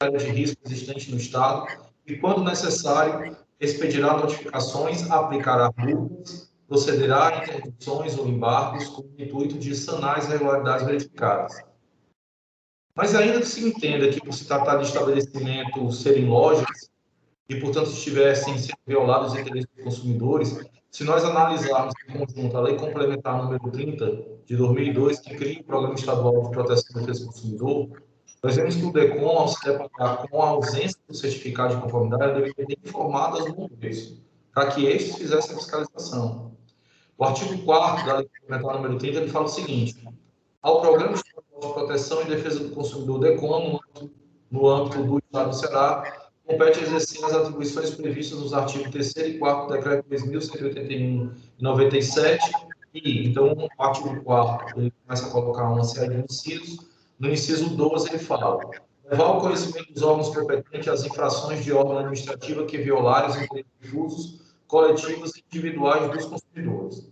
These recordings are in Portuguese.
área de risco existente no Estado e, quando necessário, expedirá notificações, aplicará multas, procederá a interdições ou embargos com o intuito de sanar as irregularidades verificadas. Mas ainda que se entenda que, por se tratar de estabelecimentos serem lojas e, portanto, estivessem sendo violados os interesses dos consumidores, se nós analisarmos em conjunto a Lei Complementar número 30, de 2002, que cria o Programa Estadual de Proteção e Defesa do Consumidor, nós vemos que o DECON, ao se deparar com a ausência do certificado de conformidade, deveria ter informado aos bombeiros, para que estes fizessem a fiscalização. O artigo 4º da Lei Complementar número 30, ele fala o seguinte: ao Programa Estadual de Proteção e Defesa do Consumidor, DECON, no âmbito do Estado do Ceará, compete exercer as atribuições previstas nos artigos 3º e 4º do Decreto 3.181 e 97, e, então, o artigo 4º, ele começa a colocar uma série de incisos. No inciso 12, ele fala: levar ao conhecimento dos órgãos competentes as infrações de ordem administrativa que violarem os interesses difusos, coletivos e individuais dos consumidores.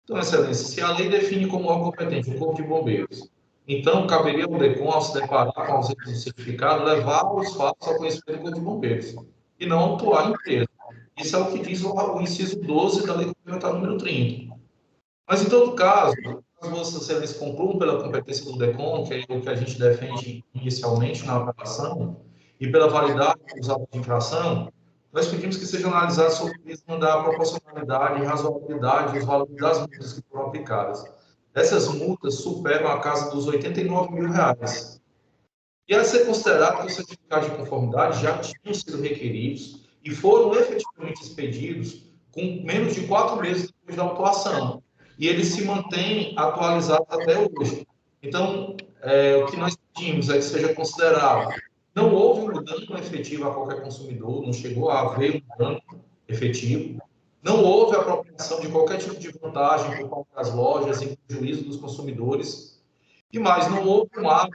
Então, Excelência, se a lei define como órgão competente o Corpo de Bombeiros, então caberia ao DECON, ao se deparar com a ausência do certificado, levar os fatos ao conhecimento do Corpo de Bombeiros e não autuar a empresa. Isso é o que diz o inciso 12 da Lei Complementar número 30. Mas, em todo caso Vossa Excelência concluam pela competência do DECON, que é o que a gente defende inicialmente na apelação, e pela validade dos autos de infração, nós pedimos que seja analisado sob o prisma da proporcionalidade e razoabilidade dos valores das multas que foram aplicadas. Essas multas superam a casa dos R$89 mil. E a ser considerado que os certificados de conformidade já tinham sido requeridos e foram efetivamente expedidos com menos de 4 meses depois da autuação. E eles se mantêm atualizados até hoje. Então, o que nós pedimos é que seja considerado: não houve um dano efetivo a qualquer consumidor, não chegou a haver um dano efetivo, não houve apropriação de qualquer tipo de vantagem por parte das lojas em prejuízo dos consumidores, e mais, não houve uma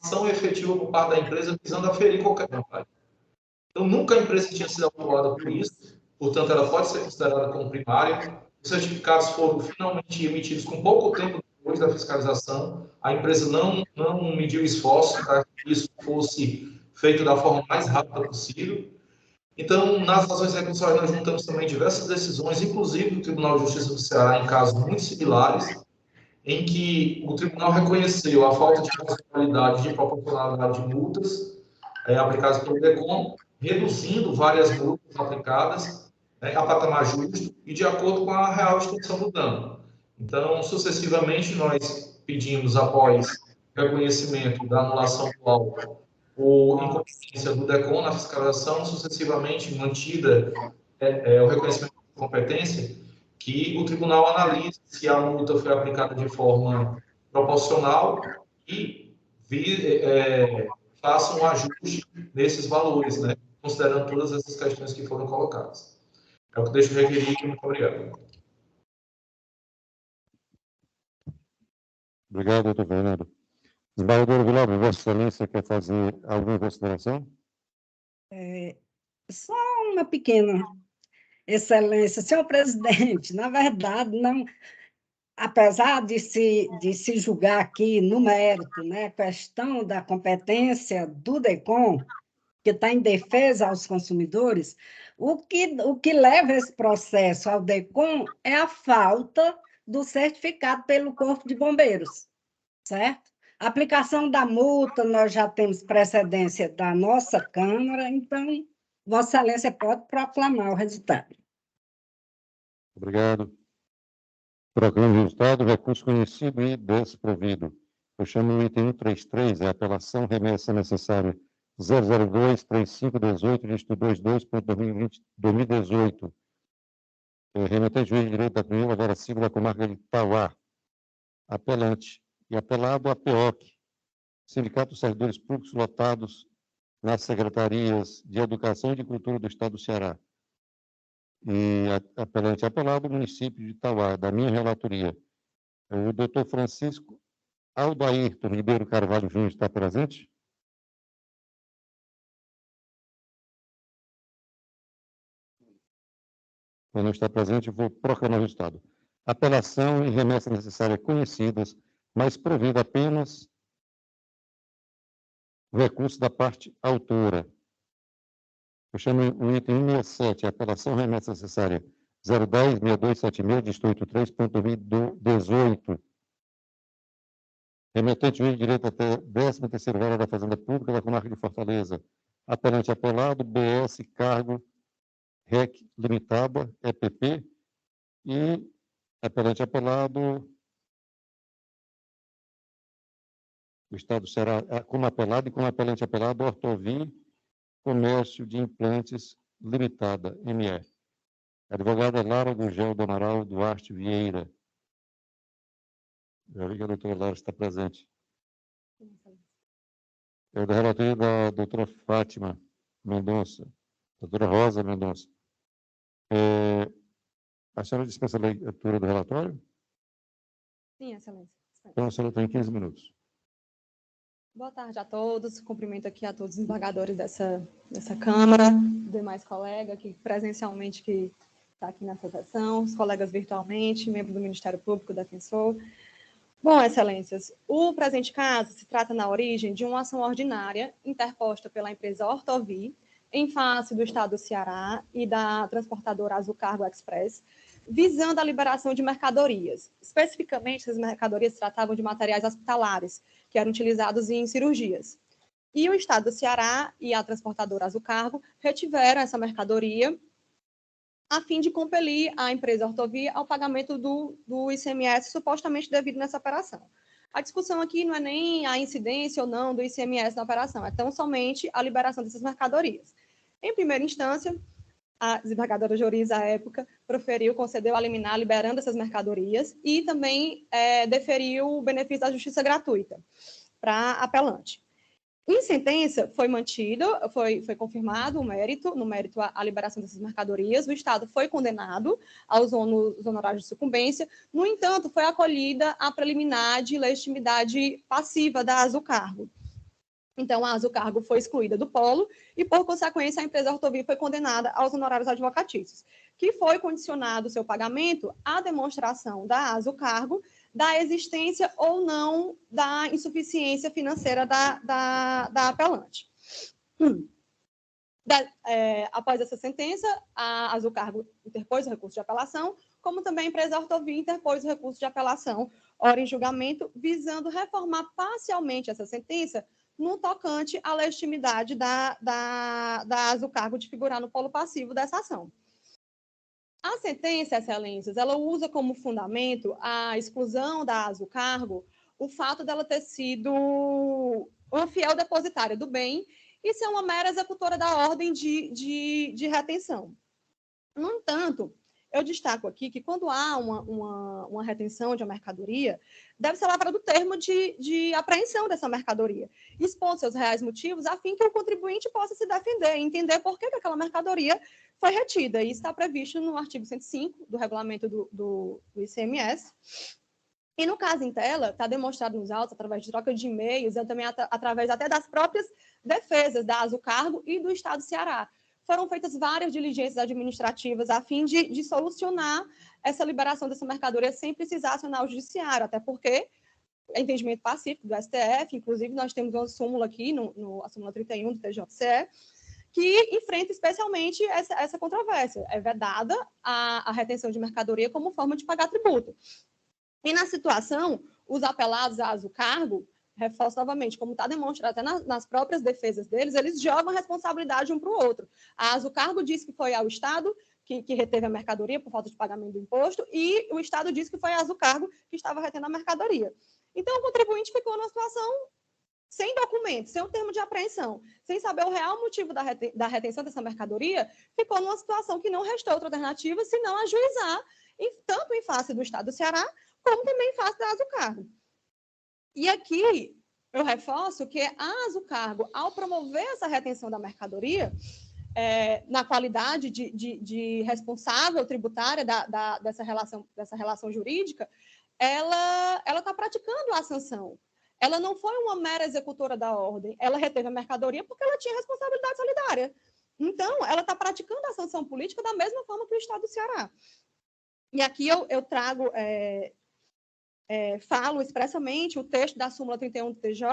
ação efetiva por parte da empresa visando aferir qualquer vantagem. Então, nunca a empresa tinha sido autuada por isso, portanto, ela pode ser considerada como primária. Os certificados foram finalmente emitidos com pouco tempo depois da fiscalização. A empresa não mediu esforço para que isso fosse feito da forma mais rápida possível. Então, nas razões recursais, nós juntamos também diversas decisões, inclusive do Tribunal de Justiça do Ceará, em casos muito similares, em que o tribunal reconheceu a falta de racionalidade de proporcionalidade de multas aplicadas pelo DECON, reduzindo várias multas aplicadas a patamar justo e de acordo com a real extensão do dano. Então, sucessivamente, nós pedimos, após reconhecimento da anulação do auto ou incompetência do DECON na fiscalização, sucessivamente mantida o reconhecimento de competência, que o tribunal analise se a multa foi aplicada de forma proporcional e faça um ajuste nesses valores, né, considerando todas essas questões que foram colocadas. É o que deixo requerir. Muito obrigado. Obrigado, doutor Fernando. Desembargador Vilar, Vossa Excelência quer fazer alguma consideração? Só uma pequena. Excelência, senhor presidente, na verdade, não, apesar de se julgar aqui no mérito, né, a questão da competência do DECON, que está em defesa aos consumidores, o que leva esse processo ao DECON é a falta do certificado pelo Corpo de Bombeiros, certo? A aplicação da multa, nós já temos precedência da nossa Câmara, então, Vossa Excelência pode proclamar o resultado. Obrigado. Proclamo o resultado, recurso conhecido e desprovido. Eu chamo o item 133, a apelação remessa necessária 002-3518, dígito 22.2018. Remetente juiz de direito da Cunha, agora sigla da comarca de Itauá. Apelante e apelado a PEOC, Sindicato dos Servidores Públicos lotados nas secretarias de Educação e de Cultura do Estado do Ceará. E apelante e apelado, município de Itauá, da minha relatoria. O doutor Francisco Aldairton Ribeiro Carvalho Júnior está presente? Quando não está presente, vou proclamar o resultado. Apelação e remessa necessária conhecidas, mas provida apenas o recurso da parte autora. Eu chamo o item 167, apelação remessa necessária 010-6276, distrito 3.2018. Remetente juiz de direito até 13ª Vara da Fazenda Pública da Comarca de Fortaleza. Apelante apelado, BS, cargo, REC limitada, EPP. E apelante apelado, o Estado será como apelado e como apelante apelado, Ortovim, Comércio de Implantes Limitada, ME. Advogada Lara Gugel do Amaral Duarte Vieira. Já vi que a doutora Lara está presente. É da relatoria da doutora Fátima Mendonça, doutora Rosa Mendonça. A senhora dispensa a leitura do relatório? Sim, excelência. Então, a senhora tem 15 minutos. Boa tarde a todos. Cumprimento aqui a todos os desembargadores dessa Câmara, demais colegas que presencialmente que está aqui nessa sessão, os colegas virtualmente, membros do Ministério Público, defensor. Bom, excelências, o presente caso se trata na origem de uma ação ordinária interposta pela empresa Ortovi, em face do Estado do Ceará e da transportadora Azul Cargo Express, visando a liberação de mercadorias. Especificamente, essas mercadorias se tratavam de materiais hospitalares, que eram utilizados em cirurgias. E o Estado do Ceará e a transportadora Azul Cargo retiveram essa mercadoria a fim de compelir a empresa Ortovia ao pagamento do ICMS supostamente devido nessa operação. A discussão aqui não é nem a incidência ou não do ICMS na operação, é tão somente a liberação dessas mercadorias. Em primeira instância, a desembargadora Joriz, à época, concedeu a liminar liberando essas mercadorias e também deferiu o benefício da justiça gratuita para apelante. Em sentença, foi mantido, foi confirmado no mérito a liberação dessas mercadorias, o Estado foi condenado aos honorários de sucumbência, no entanto, foi acolhida a preliminar de legitimidade passiva da Azul Cargo. Então, a Azul Cargo foi excluída do polo e, por consequência, a empresa Ortovia foi condenada aos honorários advocatícios, que foi condicionado o seu pagamento à demonstração da Azul Cargo da existência ou não da insuficiência financeira da apelante. Após essa sentença, a Azul Cargo interpôs o recurso de apelação, como também a empresa Ortovia interpôs o recurso de apelação, ora em julgamento, visando reformar parcialmente essa sentença no tocante à legitimidade da Azul Cargo de figurar no polo passivo dessa ação. A sentença, excelências, ela usa como fundamento a exclusão da Azul Cargo, o fato dela ter sido uma fiel depositária do bem e ser uma mera executora da ordem de retenção. No entanto, eu destaco aqui que quando há uma retenção de uma mercadoria, deve ser lavrado o termo de apreensão dessa mercadoria, expondo seus reais motivos a fim que o contribuinte possa se defender e entender por que aquela mercadoria foi retida. Isso está previsto no artigo 105 do regulamento do ICMS. E no caso em tela, está demonstrado nos autos, através de troca de e-mails, e também através até das próprias defesas da Azul Cargo e do Estado do Ceará. Foram feitas várias diligências administrativas a fim de solucionar essa liberação dessa mercadoria sem precisar acionar o judiciário, até porque é entendimento pacífico do STF, inclusive nós temos uma súmula aqui, a súmula 31 do TJCE, que enfrenta especialmente essa controvérsia. É vedada a retenção de mercadoria como forma de pagar tributo. E na situação, os apelados à Azul Cargo, reforço novamente, como está demonstrado até nas próprias defesas deles, eles jogam a responsabilidade um para o outro. A Azul Cargo diz que foi ao Estado que reteve a mercadoria por falta de pagamento do imposto, e o Estado diz que foi a Azul Cargo que estava retendo a mercadoria. Então, o contribuinte ficou numa situação sem documentos, sem o termo de apreensão, sem saber o real motivo da retenção dessa mercadoria, ficou numa situação que não restou outra alternativa senão ajuizar, tanto em face do Estado do Ceará, como também em face da Azul Cargo. E aqui eu reforço que a Azul Cargo, ao promover essa retenção da mercadoria, na qualidade de responsável tributária dessa relação jurídica, ela está praticando a sanção. Ela não foi uma mera executora da ordem, ela reteve a mercadoria porque ela tinha responsabilidade solidária. Então, ela está praticando a sanção política da mesma forma que o Estado do Ceará. E aqui eu trago falo expressamente o texto da súmula 31 do TJ,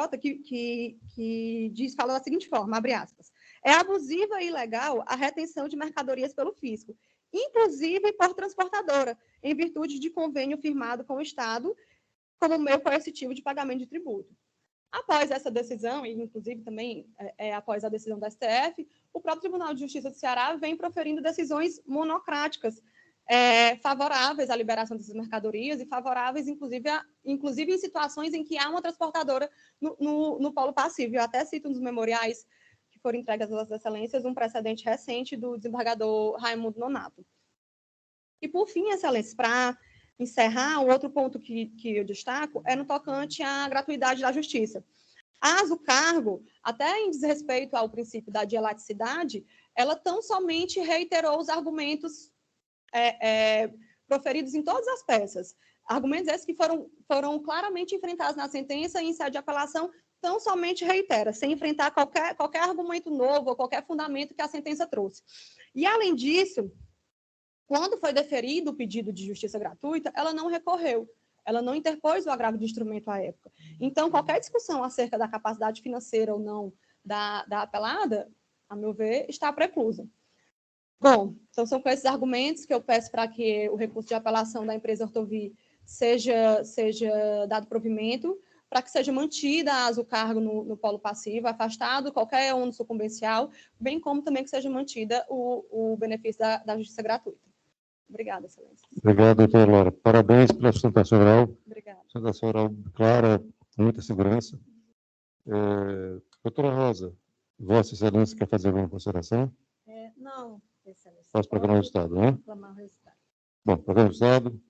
fala da seguinte forma, abre aspas, é abusiva e ilegal a retenção de mercadorias pelo fisco, inclusive por transportadora, em virtude de convênio firmado com o Estado como meio coercitivo de pagamento de tributo. Após essa decisão, e inclusive também após a decisão do STF, o próprio Tribunal de Justiça do Ceará vem proferindo decisões monocráticas, favoráveis à liberação dessas mercadorias e favoráveis, inclusive em situações em que há uma transportadora no polo passivo. Eu até cito nos memoriais que foram entregues às Vossas Excelências um precedente recente do desembargador Raimundo Nonato. E, por fim, Excelências, para encerrar, o outro ponto que eu destaco é no tocante à gratuidade da justiça. A Azucargo, até em desrespeito ao princípio da dialeticidade, ela tão somente reiterou os argumentos proferidos em todas as peças. Argumentos esses que foram claramente enfrentados na sentença e em sede de apelação, tão somente reitera, sem enfrentar qualquer argumento novo ou qualquer fundamento que a sentença trouxe. E, além disso, quando foi deferido o pedido de justiça gratuita, ela não recorreu, ela não interpôs o agravo de instrumento à época. Então, qualquer discussão acerca da capacidade financeira ou não da apelada, a meu ver, está preclusa. Bom, então são com esses argumentos que eu peço para que o recurso de apelação da empresa Ortovi seja dado provimento, para que seja mantida a Azucargo no polo passivo, afastado qualquer ônus sucumbencial, bem como também que seja mantida o benefício da justiça gratuita. Obrigada, Excelência. Obrigado, doutora Laura. Parabéns pela sustentação oral. Obrigada. Sustentação oral clara, com muita segurança. Doutora Rosa, Vossa Excelência quer fazer alguma consideração? Não, Excelência. Posso proclamar o resultado, né? Proclamar o resultado. Bom, proclamar o resultado.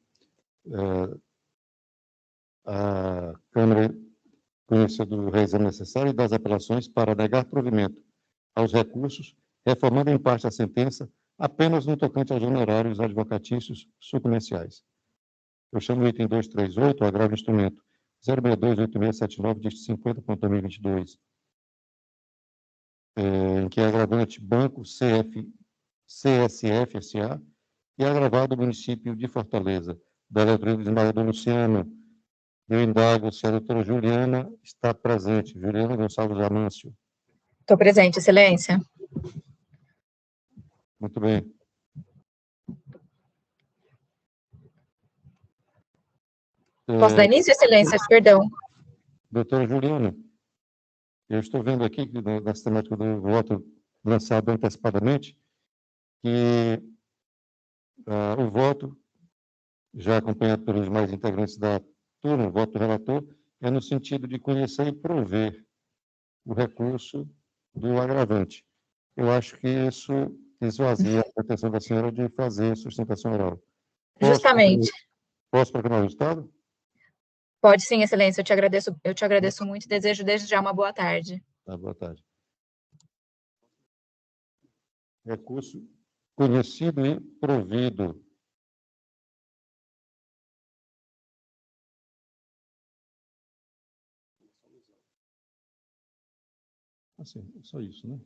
A Câmara conheceu do reexame necessário e das apelações para negar provimento aos recursos, reformando em parte a sentença apenas no tocante aos honorários advocatícios sucumbenciais. Eu chamo o item 238, o agravo instrumento 0628679, dígito 50.2022, em que é agravante Banco CSF S.A. e agravado o município de Fortaleza. Da leitura do desembargador Luciano, eu indago se a doutora Juliana está presente. Juliana Gonçalves Amâncio. Estou presente, Excelência. Muito bem. Posso dar início, Excelência? Perdão. Doutora Juliana, eu estou vendo aqui, na sistemática do voto lançado antecipadamente, que o voto, já acompanhado pelos demais integrantes da turma, o voto do relator, é no sentido de conhecer e prover o recurso do agravante. Eu acho que isso esvazia a pretensão da senhora de fazer sustentação oral. Justamente. Posso proclamar o resultado? Pode sim, Excelência. Eu te agradeço muito e desejo desde já uma boa tarde. Boa tarde. Recurso conhecido e provido. Assim, só isso, né?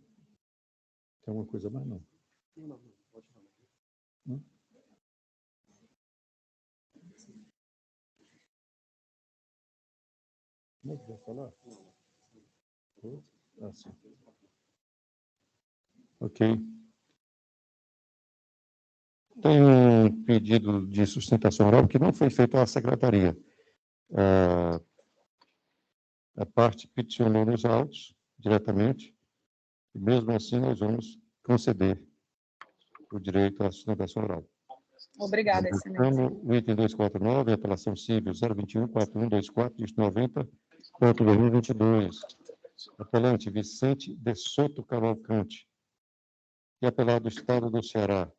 Tem alguma coisa mais, não? Não, pode falar. Não? Como é que vai falar? Ah, sim. Ok. Tem um pedido de sustentação oral que não foi feito à secretaria. A parte peticionou nos autos, diretamente, e mesmo assim nós vamos conceder o direito à sustentação oral. Obrigada, Excelência. O item 249, apelação civil 021-4124, dígito 90.2022. Apelante Vicente de Soto Cavalcante, e apelado do Estado do Ceará.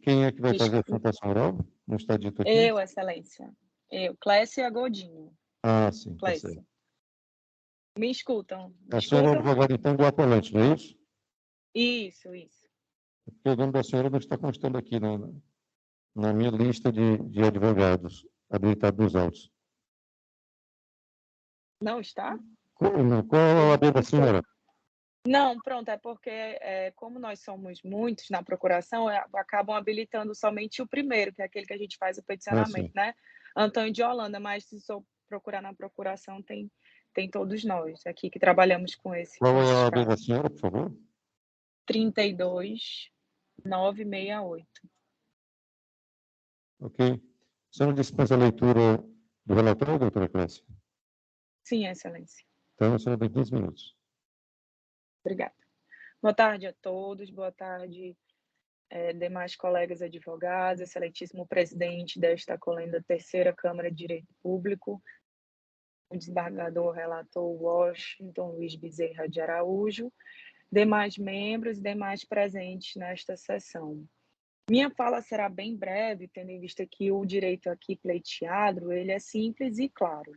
Quem é que vai fazer a sustentação oral? Não está dito aqui? Eu, Excelência. Eu, Clécia Godinho. Ah, sim. Clécia. Me escutam? A senhora é advogada, então, do apelante, não é isso? Isso. Porque o nome da senhora não está constando aqui na minha lista de advogados habilitados nos autos. Não está? Qual é a OAB da senhora? Não, pronto, é porque, como nós somos muitos na procuração, acabam habilitando somente o primeiro, que é aquele que a gente faz o Ah, peticionamento, sim. né, Antônio de Holanda, mas se for procurar na procuração, tem todos nós aqui que trabalhamos com Qual é a esses ordem da casos. senhora, por favor? 32968. Ok. A senhora dispensa a leitura do relatório, doutora Clécia? Sim, excelência. Então, a senhora tem 15 minutos. Obrigada. Boa tarde a todos, boa tarde, demais colegas advogados, excelentíssimo presidente desta colenda terceira Câmara de Direito Público, o desembargador relator Washington Luiz Bezerra de Araújo, demais membros e demais presentes nesta sessão. Minha fala será bem breve, tendo em vista que o direito aqui pleiteado, ele é simples e claro.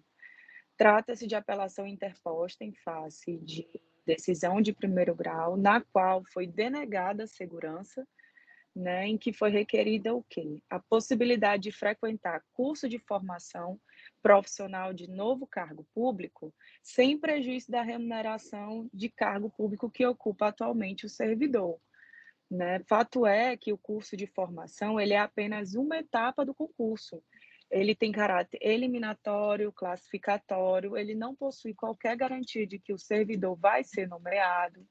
Trata-se de apelação interposta em face de decisão de primeiro grau, na qual foi denegada a segurança, né, em que foi requerida o quê? A possibilidade de frequentar curso de formação profissional de novo cargo público, sem prejuízo da remuneração de cargo público que ocupa atualmente o servidor. Né? Fato é que o curso de formação ele é apenas uma etapa do concurso. Ele tem caráter eliminatório, classificatório, ele não possui qualquer garantia de que o servidor vai ser nomeado,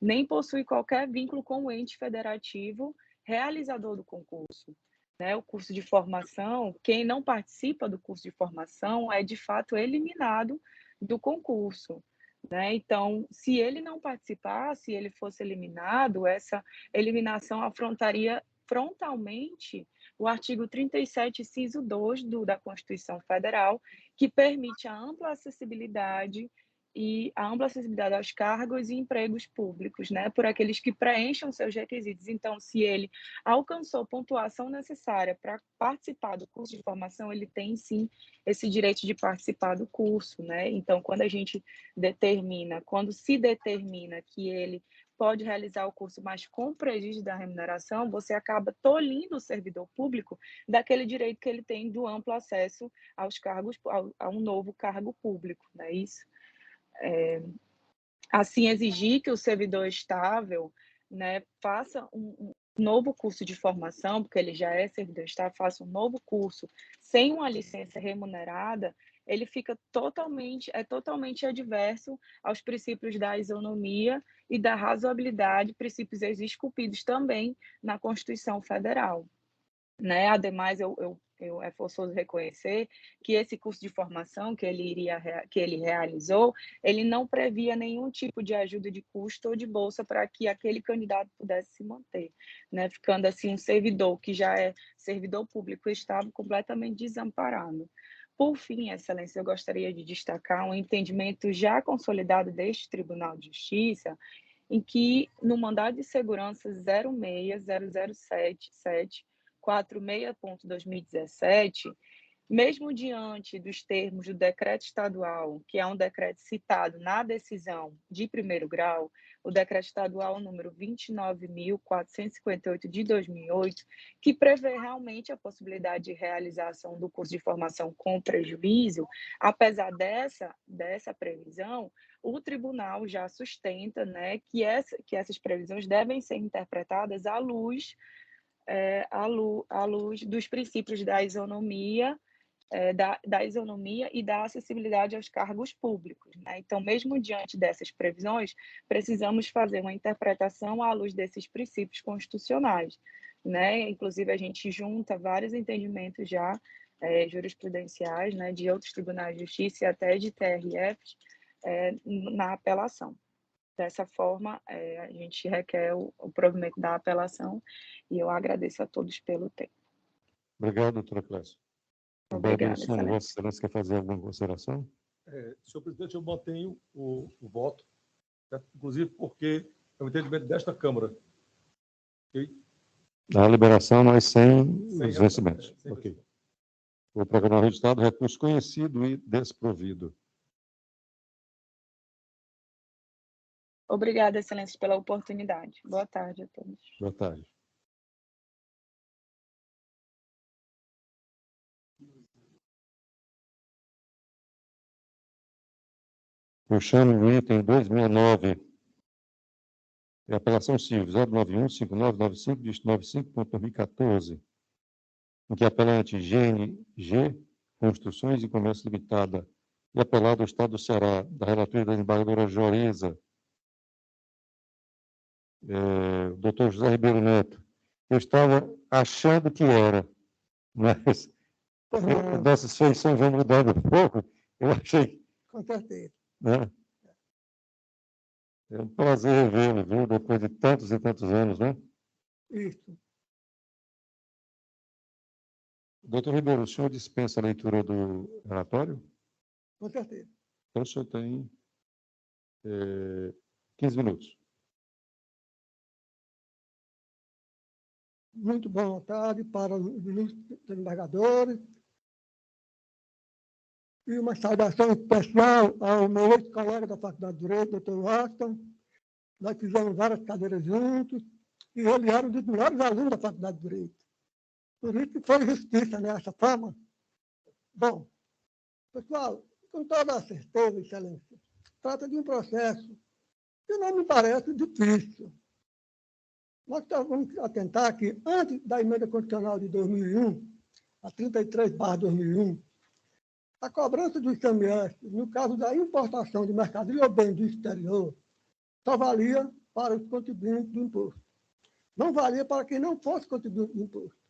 nem possui qualquer vínculo com o ente federativo realizador do concurso. Né? O curso de formação, quem não participa do curso de formação é de fato eliminado do concurso. Né? Então, se ele não participasse, se ele fosse eliminado, essa eliminação afrontaria frontalmente o artigo 37, inciso 2 da Constituição Federal, que permite a ampla acessibilidade aos cargos e empregos públicos, né, por aqueles que preencham seus requisitos. Então, se ele alcançou pontuação necessária para participar do curso de formação, ele tem sim esse direito de participar do curso, né? Então, quando se determina que ele pode realizar o curso, mas com prejuízo da remuneração, você acaba tolhindo o servidor público daquele direito que ele tem do amplo acesso aos cargos, a um novo cargo público, não é isso? Assim, exigir que o servidor estável, né, faça um novo curso de formação, porque ele já é servidor estável, faça um novo curso sem uma licença remunerada, ele fica totalmente adverso aos princípios da isonomia e da razoabilidade, princípios esculpidos também na Constituição Federal. Né? Ademais, é forçoso reconhecer que esse curso de formação que ele realizou, ele não previa nenhum tipo de ajuda de custo ou de bolsa para que aquele candidato pudesse se manter, né? Ficando assim um servidor que já é servidor público estava completamente desamparado. Por fim, Excelência, eu gostaria de destacar um entendimento já consolidado deste Tribunal de Justiça, em que no mandado de segurança 06007 46.2017, mesmo diante dos termos do decreto estadual, que é um decreto citado na decisão de primeiro grau, o decreto estadual número 29.458 de 2008, que prevê realmente a possibilidade de realização do curso de formação com prejuízo, apesar dessa previsão, o tribunal já sustenta, né, que essas previsões devem ser interpretadas à luz dos princípios da isonomia, da isonomia e da acessibilidade aos cargos públicos. Né? Então, mesmo diante dessas previsões, precisamos fazer uma interpretação à luz desses princípios constitucionais. Né? Inclusive, a gente junta vários entendimentos já jurisprudenciais, né, de outros tribunais de justiça e até de TRFs na apelação. Dessa forma, a gente requer o provimento da apelação e eu agradeço a todos pelo tempo. Obrigado, doutora Clécia. Obrigada, Vossa excelência. Excelência quer fazer alguma consideração? Senhor presidente, eu mantenho o voto, certo? Inclusive porque é o entendimento desta Câmara. Okay? A liberação, mas sem os vencimentos. Sem Ok. Vou programar o resultado, recurso conhecido e desprovido. Obrigada, excelência, pela oportunidade. Boa tarde a todos. Boa tarde. Puxando o item 2009, É a apelação civil 091-5995-95.2014, em que apelante GNG, Construções e Comércio Limitada, e apelado ao Estado do Ceará, da relatora da desembargadora Joreza, doutor José Ribeiro Neto. Eu estava achando que era, mas nossas feições vão mudando um pouco. Eu achei. Com certeza. Né? É um prazer revê-lo, viu? Depois de tantos e tantos anos, né? Isso. Doutor Ribeiro, o senhor dispensa a leitura do relatório? Com certeza. Então, o senhor tem 15 minutos. Muito boa tarde para os ministros desembargadores. E uma saudação especial ao meu ex-colega da Faculdade de Direito, doutor Washington. Nós fizemos várias cadeiras juntos e ele era um dos melhores alunos da Faculdade de Direito. Por isso que foi justiça, né, essa fama. Bom, pessoal, com toda a certeza, excelência, trata de um processo que não me parece difícil. Nós vamos atentar que, antes da emenda constitucional de 2001, a 33/2001, a cobrança do ICMS, no caso da importação de mercadoria ou bem do exterior, só valia para os contribuintes do imposto. Não valia para quem não fosse contribuinte do imposto.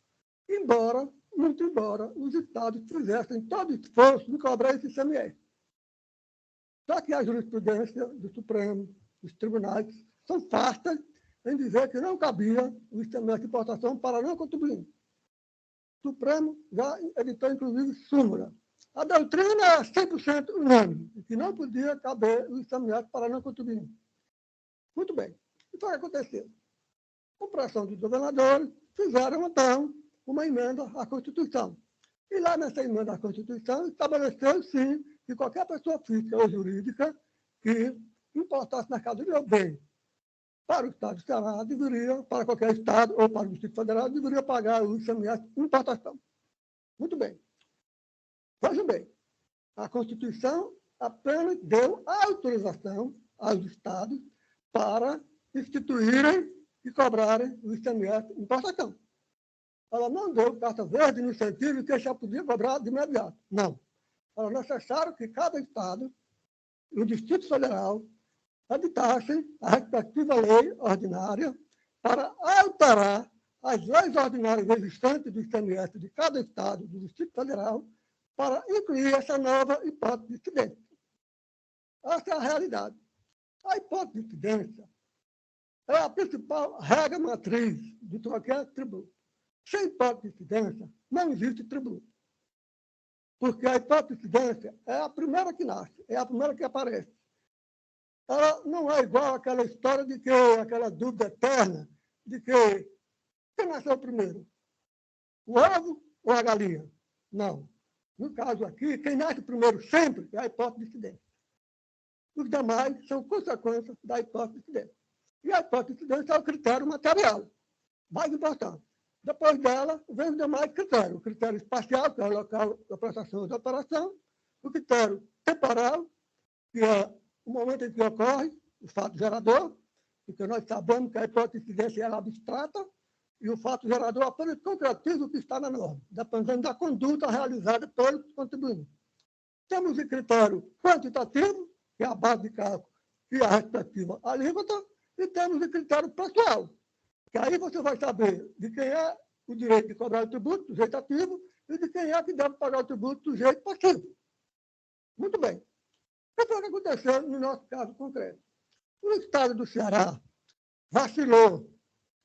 Muito embora, os estados fizessem todo esforço de cobrar esse ICMS. Só que a jurisprudência do Supremo, dos tribunais, são fartas em dizer que não cabia o ICMS de importação para não contribuinte. O Supremo já editou, inclusive, súmula. A doutrina é 100% unânime, que não podia caber o ICMS para não contribuinte. Muito bem. E foi o que aconteceu. Com pressão dos governadores, fizeram, então, uma emenda à Constituição. E lá nessa emenda à Constituição estabeleceu, sim, que qualquer pessoa física ou jurídica que importasse mercadoria ou bem para o Estado do Ceará deveria, para qualquer Estado ou para o Distrito Federal, deveria pagar o ICMS de importação. Muito bem. Veja bem, a Constituição apenas deu autorização aos Estados para instituírem e cobrarem o ICMS de importação. Ela não deu carta verde no sentido de que já podia cobrar de imediato. Não. Era necessário que cada Estado, o Distrito Federal, editassem a respectiva lei ordinária para alterar as leis ordinárias existentes do ICMS de cada Estado, do Distrito Federal, para incluir essa nova hipótese de incidência. Essa é a realidade. A hipótese de incidência é a principal regra matriz de qualquer tributo. Sem hipótese de incidência, não existe tributo. Porque a hipótese de incidência é a primeira que nasce, é a primeira que aparece. Ela não é igual àquela história de que, aquela dúvida eterna, de que quem nasceu primeiro? O ovo ou a galinha? Não. No caso aqui, quem nasce primeiro sempre é a hipótese de incidência. Os demais são consequências da hipótese de incidência. E a hipótese de incidência é o critério material, mais importante. Depois dela, vem os demais critérios. O critério espacial, que é o local da prestação da operação. O critério temporal, que é o momento em que ocorre o fato gerador, porque nós sabemos que a hipótese de incidência é abstrata, e o fato gerador apenas concretiza o que está na norma, dependendo da conduta realizada pelo contribuinte. Temos o critério quantitativo, que é a base de cálculo e a respectiva alíquota, e temos o critério pessoal, que aí você vai saber de quem é o direito de cobrar o tributo, do jeito ativo, e de quem é que deve pagar o tributo do jeito passivo. Muito bem. O que foi que aconteceu no nosso caso concreto? O Estado do Ceará vacilou,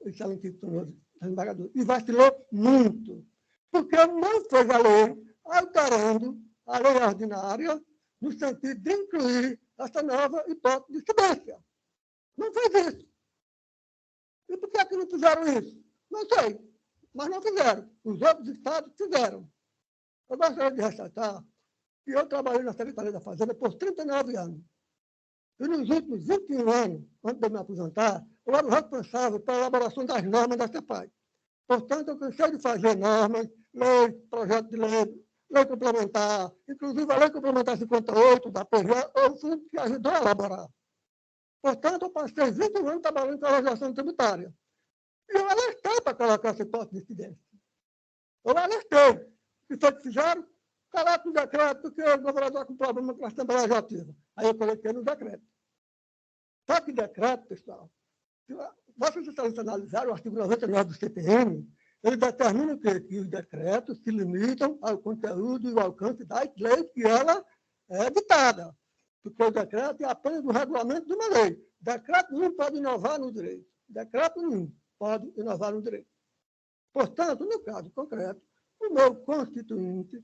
excelentíssimo desembargador, e vacilou muito, porque não fez a lei alterando a lei ordinária no sentido de incluir essa nova hipótese de incidência. Não fez isso. E por que não fizeram isso? Não sei, mas não fizeram. Os outros estados fizeram. Eu gostaria de ressaltar que eu trabalhei na Secretaria da Fazenda por 39 anos. E nos últimos 21 anos, antes de me aposentar, eu era o responsável pela elaboração das normas da CEPAI. Portanto, eu cansei de fazer normas, leis, projetos de lei complementar, inclusive a Lei Complementar 58 da PGE, eu fui que ajudou a elaborar. Portanto, eu passei 21 anos trabalhando com a legislação tributária. E eu alertei para colocar essa hipótese de incidência. Eu alertei. O que foi que fizeram? Coloca no decreto, porque o governador com problema com a Assembleia Legislativa. Aí eu coloquei no decreto. Só que decreto, pessoal, vocês estão analisar o artigo 99 do CPM, ele determina o quê? Que os decretos se limitam ao conteúdo e ao alcance das leis que ela é ditada. Porque o decreto é apenas o regulamento de uma lei. Decreto não pode inovar no direito. Decreto não pode inovar no direito. Portanto, no caso concreto, o meu constituinte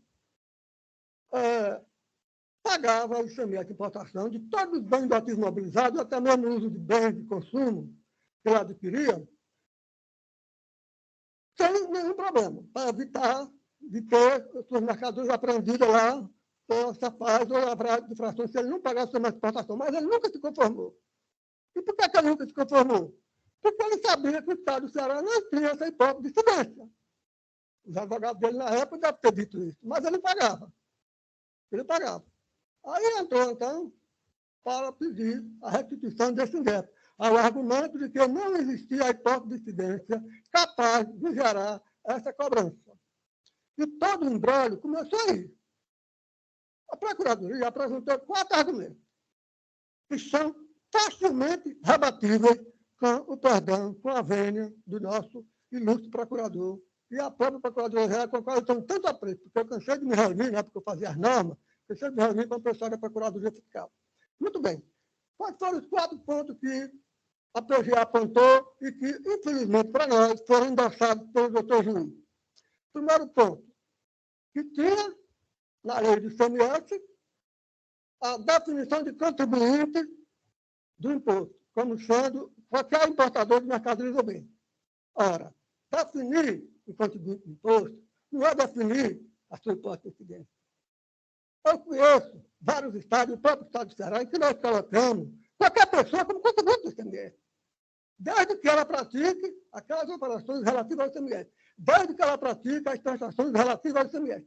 pagava o ICMS de importação de todos os bens ativos mobilizados, até mesmo o uso de bens de consumo que ele adquiria, sem nenhum problema, para evitar de ter suas mercadorias apreendidas lá, ou safado, ou lavrado de frações, se ele não pagasse a exportação. Mas ele nunca se conformou. E por que ele nunca se conformou? Porque ele sabia que o Estado do Ceará não tinha essa hipótese de incidência. Os advogados dele, na época, devem ter dito isso. Mas ele pagava. Ele pagava. Aí entrou, então, para pedir a restituição desse ingresso, ao argumento de que não existia a hipótese de incidência capaz de gerar essa cobrança. E todo o embrólio começou aí. A Procuradoria apresentou 4 argumentos, que são facilmente rebatíveis com o perdão, com a vênia do nosso ilustre procurador e a própria Procuradoria, com a qual eu tenho tanto apreço, porque eu cansei de me reunir, né, porque eu fazia as normas, cansei de me reunir com o pessoal da Procuradoria Fiscal. Muito bem. Quais foram os 4 pontos que a PGA apontou e que, infelizmente para nós, foram endossados pelo doutor juiz? Primeiro ponto, que tinha, na lei do ICMS, a definição de contribuinte do imposto, como sendo qualquer importador de mercadorias ou bem. Ora, definir o contribuinte do imposto não é definir a sua hipótese de incidência. Eu conheço vários estados, o próprio estado do Ceará, em que nós colocamos qualquer pessoa como contribuinte do ICMS, desde que ela pratique aquelas operações relativas ao ICMS, desde que ela pratique as transações relativas ao ICMS.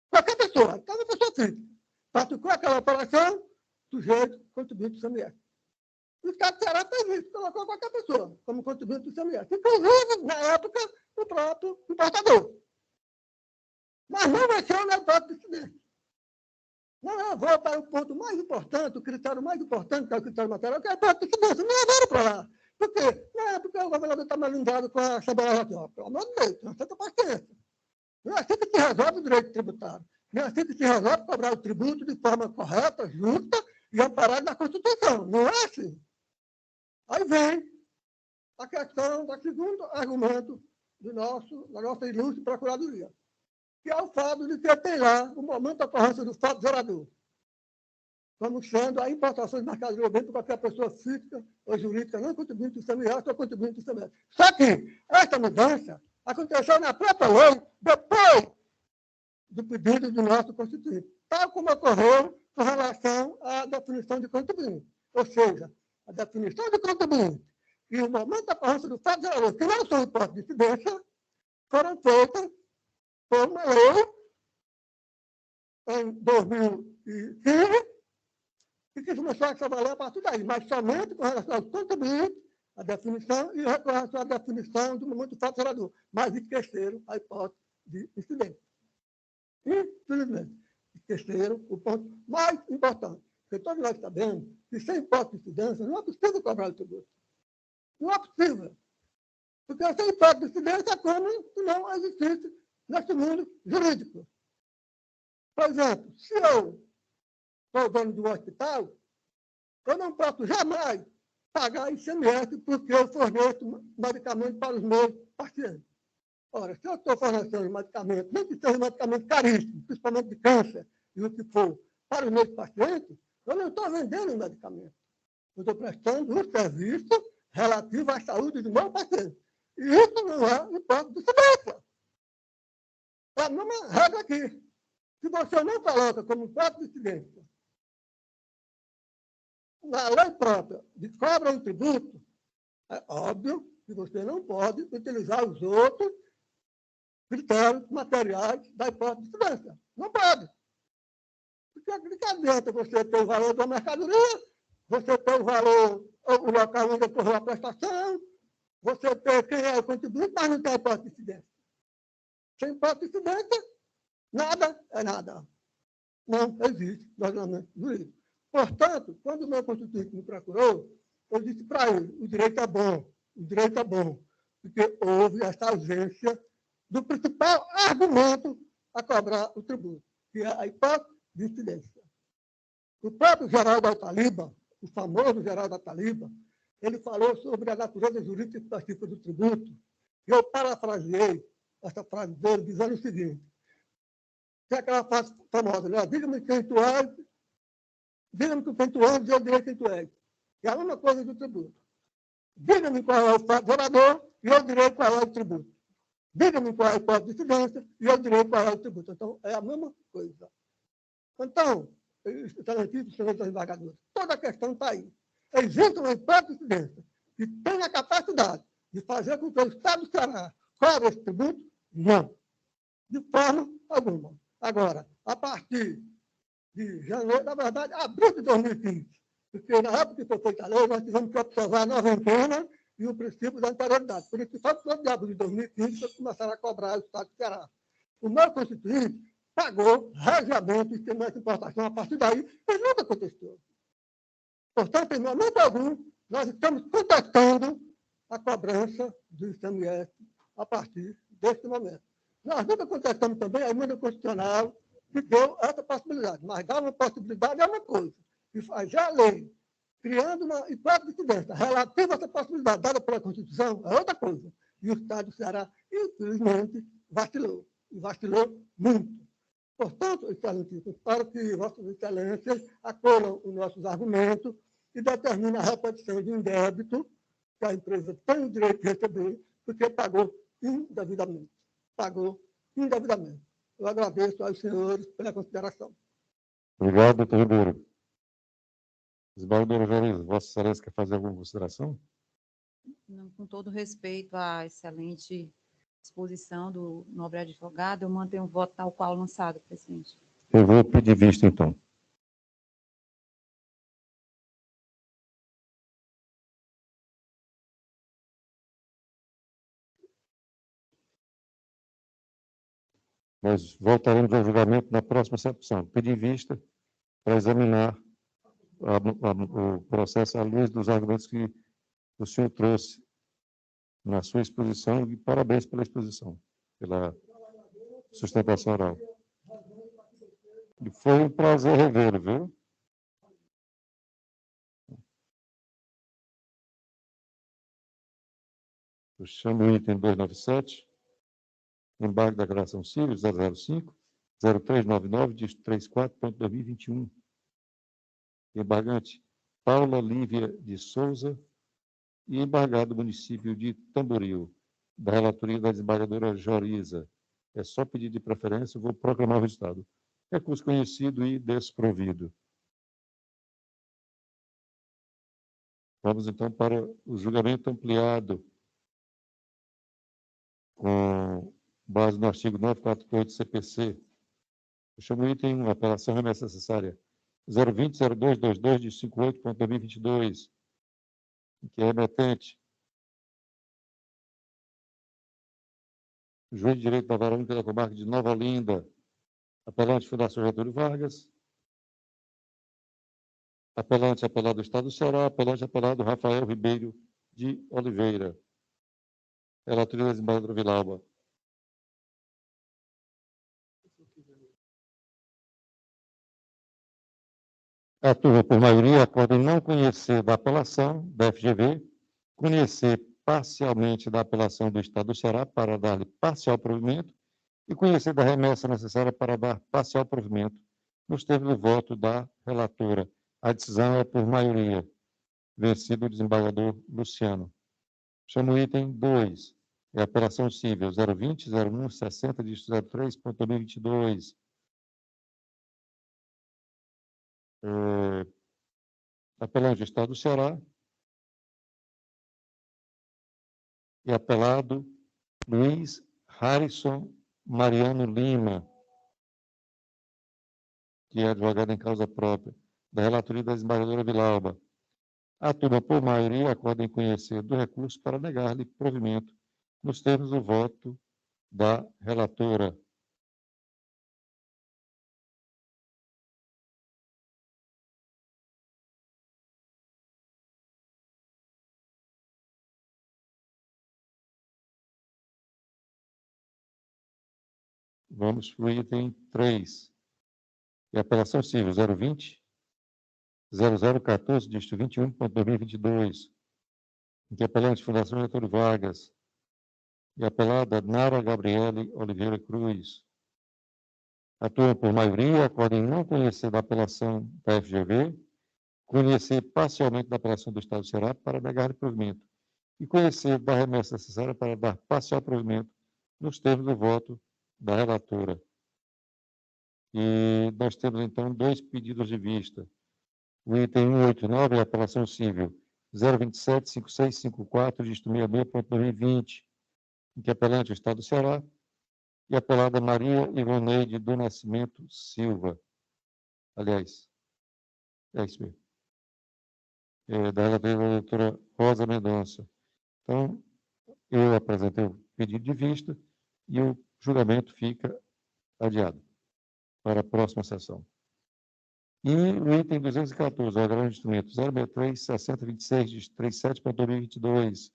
Qualquer pessoa, então uma pessoa física, praticou aquela operação, sujeito contribuinte do ICMS. O Estado do Ceará fez isso, colocou qualquer pessoa como contribuinte do ICMS, inclusive, na época, o próprio importador. Mas não mexeu na hipótese de incidência. Não levou para o ponto mais importante, o critério mais importante, que é o critério material, que é a hipótese de incidência. Não levaram para lá. Por quê? Não é porque o governador está melindado com a Assembleia Legislativa. Pelo amor de Deus, não tem paciência. Não é assim que se resolve o direito tributário. Não é assim que se resolve cobrar o tributo de forma correta, justa e amparada na Constituição. Não é assim. Aí vem a questão do segundo argumento da nossa ilustre Procuradoria, que é o fato de que tem lá o momento da ocorrência do fato gerador, como sendo a importação de mercadoria bem por qualquer pessoa física ou jurídica, não contribuinte do ICMS ou contribuinte do ICMS. Só que essa mudança aconteceu na própria lei depois do pedido do nosso Constituinte, tal como ocorreu com relação à definição de contribuinte. Ou seja, a definição de contribuinte e o momento da ocorrência do fato gerador, que não são hipóteses de incidência, foram feitas por uma lei em 2015 e que começou a trabalhar a partir daí, mas somente com relação ao contribuinte, a definição e com relação à definição do momento do fato gerador, mas esqueceram a hipótese de incidência. Infelizmente, esqueceram o ponto mais importante, porque todos nós sabemos que sem hipótese de incidência não é possível cobrar o tributo. Não é possível. Porque sem hipótese de incidência é como se não existisse nesse mundo jurídico. Por exemplo, se eu sou dono de um hospital, eu não posso jamais pagar ICMS porque eu forneço medicamentos para os meus pacientes. Ora, se eu estou fornecendo medicamentos, nem que seja medicamento caríssimo, principalmente de câncer e o que for, para os meus pacientes, eu não estou vendendo medicamento. Eu estou prestando um serviço relativo à saúde do meu paciente. E isso não é hipótese de incidência. É a mesma regra aqui. Se você não coloca como hipótese de incidência na lei própria de cobra um tributo, é óbvio que você não pode utilizar os outros critérios materiais da hipótese de incidência. Não pode. Porque que adianta você ter o valor da mercadoria, você tem o valor, o local onde ocorreu a prestação, você tem quem é o contribuinte, mas não tem hipótese de incidência. Sem hipótese de incidência, nada é nada. Não existe no ordenamento jurídico. Portanto, quando o meu constituinte me procurou, eu disse para ele, o direito é bom, porque houve essa ausência do principal argumento a cobrar o tributo, que é a hipótese de incidência. O próprio Geraldo Altaliba, o famoso Geraldo Altaliba, ele falou sobre a natureza jurídica específica do tributo, e eu parafraseei essa frase dele, dizendo o seguinte, que é aquela frase famosa, né? Diga-me quem tu és, diga-me com quem tu és, e eu direi quem tu és. É a mesma coisa do tributo. Diga-me qual é o fato gerador, e eu direi qual é o tributo. Diga-me qual é a hipótese de incidência, e eu direi qual é o tributo. Então, é a mesma coisa. Então, excelentíssimo senhor dos embargadores, toda a questão está aí. Existe uma hipótese de incidência que tem a capacidade de fazer com que o Estado do Ceará cobre esse tributo? Não. De forma alguma. Agora, a partir de janeiro, na verdade, abril de 2015, porque na época que foi feita a lei, nós tivemos que observar a noventena e o princípio da anterioridade. Por isso, só no de abril de 2015, que começaram a cobrar o Estado do Ceará. O meu constituinte pagou regiamento e sistema de importação a partir daí, e nunca aconteceu. Portanto, em momento algum, nós estamos contestando a cobrança do ICMS a partir deste momento. Nós nunca contestamos também a emenda constitucional que deu essa possibilidade, mas dar uma possibilidade é uma coisa, e fazer a lei criando uma hipótese de incidência relativa a essa possibilidade dada pela Constituição é outra coisa. E o Estado do Ceará, infelizmente, vacilou, e vacilou muito. Portanto, excelentíssimo, espero que Vossas Excelências acolham os nossos argumentos e determinem a reposição de um débito que a empresa tem o direito de receber, porque pagou indevidamente. Pagou indevidamente. Eu agradeço aos senhores pela consideração. Obrigado, doutor Ribeiro. Desembargadora Joariza, Vossa Excelência quer fazer alguma consideração? Não, com todo respeito à excelente exposição do nobre advogado, eu mantenho o voto tal qual lançado, presidente. Eu vou pedir vista, então. Nós voltaremos ao julgamento na próxima sessão. Pedir vista para examinar o processo à luz dos argumentos que o senhor trouxe na sua exposição, e parabéns pela exposição, pela sustentação oral. E foi um prazer revê-lo, viu? Eu chamo o item 297, embargo da declaração civil 005, 0399, diz 34.2021. Embargante Paula Lívia de Souza e embargado município de Tamboril, da relatoria da desembargadora Joariza. É só pedido de preferência, eu vou proclamar o resultado. Recurso conhecido e desprovido. Vamos, então, para o julgamento ampliado, com base no artigo 948 CPC. Eu chamo o item 1, apelação remessa necessária 020-0222 de 58.2022, que é remetente. Juiz de Direito da Vara Única da Comarca de Nova Olinda, apelante Fundação Getúlio Vargas, apelante apelado do Estado do Ceará, apelante apelado Rafael Ribeiro de Oliveira. Relatoria da desembargadora Vilauba. A turma, por maioria, acorda em não conhecer da apelação da FGV, conhecer parcialmente da apelação do Estado do Ceará para dar-lhe parcial provimento e conhecer da remessa necessária para dar parcial provimento nos termos do voto da relatora. A decisão é por maioria. Vencido o desembargador Luciano. Chamo o item 2. É a apelação civil 020-01-60 de 03.2022. Apelante do Estado do Ceará e apelado Luiz Harrison Mariano Lima, que é advogado em causa própria, da relatoria da desembargadora Vilauba. A turma, por maioria, acorda em conhecer do recurso para negar-lhe provimento nos termos do voto da relatora. Vamos para o item 3. E apelação civil 020 0014, dígito 21.2022, em que apelante Fundação Getúlio Vargas e apelada Nara Gabriele Oliveira Cruz. Atuam por maioria, podem não conhecer da apelação da FGV, conhecer parcialmente da apelação do Estado do Ceará para negar provimento e conhecer da remessa necessária para dar parcial provimento nos termos do voto da relatora. E nós temos, então, 2 pedidos de vista. O item 189 é a apelação civil 027-5654, dígito 66.2020, em que apelante o Estado do Ceará, e apelada Maria Ivoneide do Nascimento Silva. Aliás, é isso mesmo. Da relatora da doutora Rosa Mendonça. Então, eu apresentei o pedido de vista e o julgamento fica adiado para a próxima sessão. E o item 214, o agravo de instrumento 063-6026, 37.2022,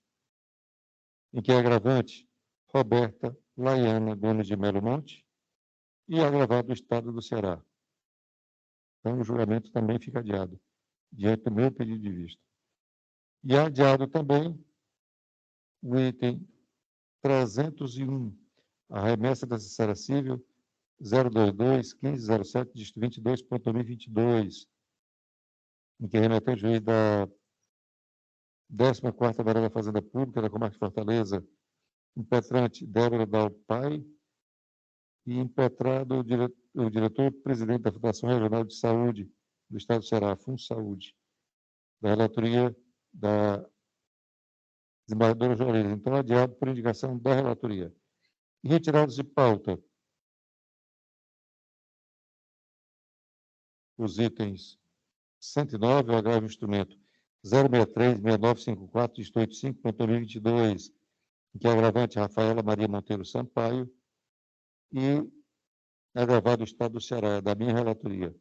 em que é agravante Roberta Laiana Gomes de Melo Monte e agravado do Estado do Ceará. Então, o julgamento também fica adiado, diante do meu pedido de vista. E é adiado também o item 301, a remessa da Assessoria Civil 022-1507, dígito 22.2022, em que remetente o juiz da 14ª Vara da Fazenda Pública da Comarca de Fortaleza, impetrante Débora Dalpai, e impetrado o diretor-presidente da Fundação Regional de Saúde do Estado do Ceará, FunSaúde, da relatoria da desembargadora Joreza. Então, adiado por indicação da relatoria. E retirados de pauta os itens 109, o agravo instrumento 063-6954, dígito 85.2022, em que é agravante Rafaela Maria Monteiro Sampaio, e agravado o Estado do Ceará, da minha relatoria.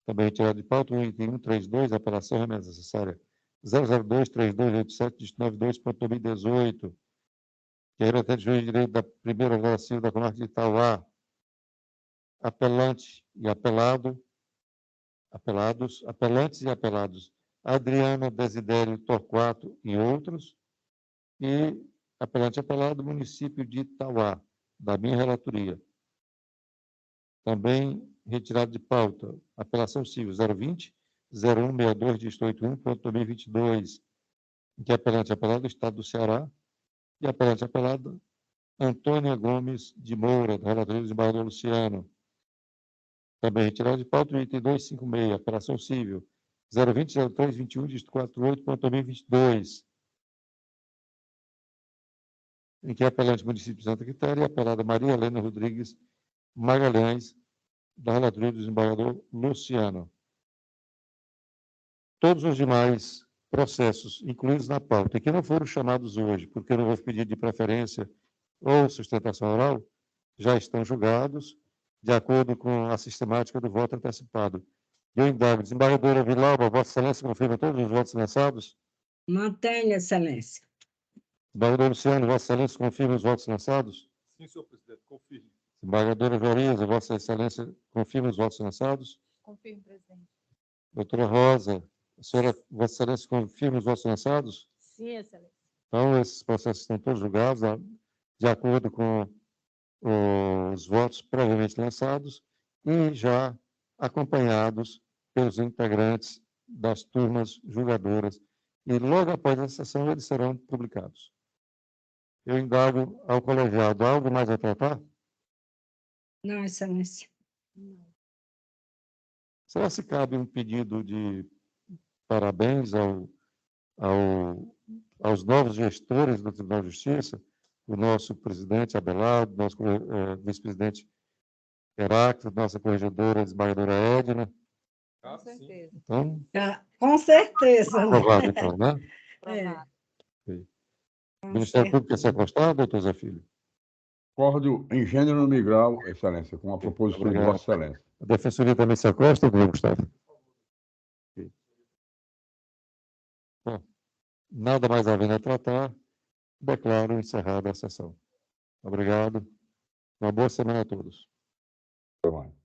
Também retirado de pauta o item 132, apelação remessa necessária 002-3287, dígito 92.2018, que é remetente juiz de direito da primeira Vara Civil da Comarca de Itauá, apelante e apelados apelantes e apelados Adriana Desidério Torquato e outros, e apelante apelado município de Itauá, da minha relatoria. Também retirado de pauta, apelação civil 020-0162, dígito 81.2022, em que apelante apelado do Estado do Ceará e apelante apelado Antônia Gomes de Moura, da relatoria do desembargador Luciano. Também retirado de pauta o item 256, apelação civil 020-0321, dígito 48.2022, em que é apelante município de Santa Quitéria e apelada Maria Helena Rodrigues Magalhães, da relatoria do desembargador Luciano. Todos os demais processos incluídos na pauta, e que não foram chamados hoje, porque não houve pedido de preferência ou sustentação oral, já estão julgados, de acordo com a sistemática do voto antecipado. Eu indago, desembargadora Vilauba, Vossa Excelência confirma todos os votos lançados? Mantenha, Excelência. Desembargador Luciano, Vossa Excelência confirma os votos lançados? Sim, senhor presidente, confirme. Desembargadora Joreza, Vossa Excelência confirma os votos lançados? Confirmo, presidente. Doutora Rosa, a senhora, Vossa Excelência confirma os votos lançados? Sim, Excelência. Então, esses processos estão todos julgados de acordo com os votos previamente lançados e já acompanhados pelos integrantes das turmas julgadoras. E logo após a sessão, eles serão publicados. Eu indago ao colegiado, há algo mais a tratar? Não, Excelência. Será se cabe um pedido de parabéns aos novos gestores do Tribunal de Justiça, o nosso presidente Abelardo, nosso vice-presidente Heráclito, nossa corregedora, desembargadora Edna, Com certeza. Então, Com certeza. Né? aprovado, então, né? Aprovado. O Ministério Público quer se acostar, doutor Zé Filho? Concordo em gênero e grau, Excelência, com a proposição de Obrigado. Vossa Excelência. A Defensoria também se acosta, doutor Gustavo? Bom, nada mais havendo a tratar, declaro encerrada a sessão. Obrigado. Uma boa semana a todos. Até mais.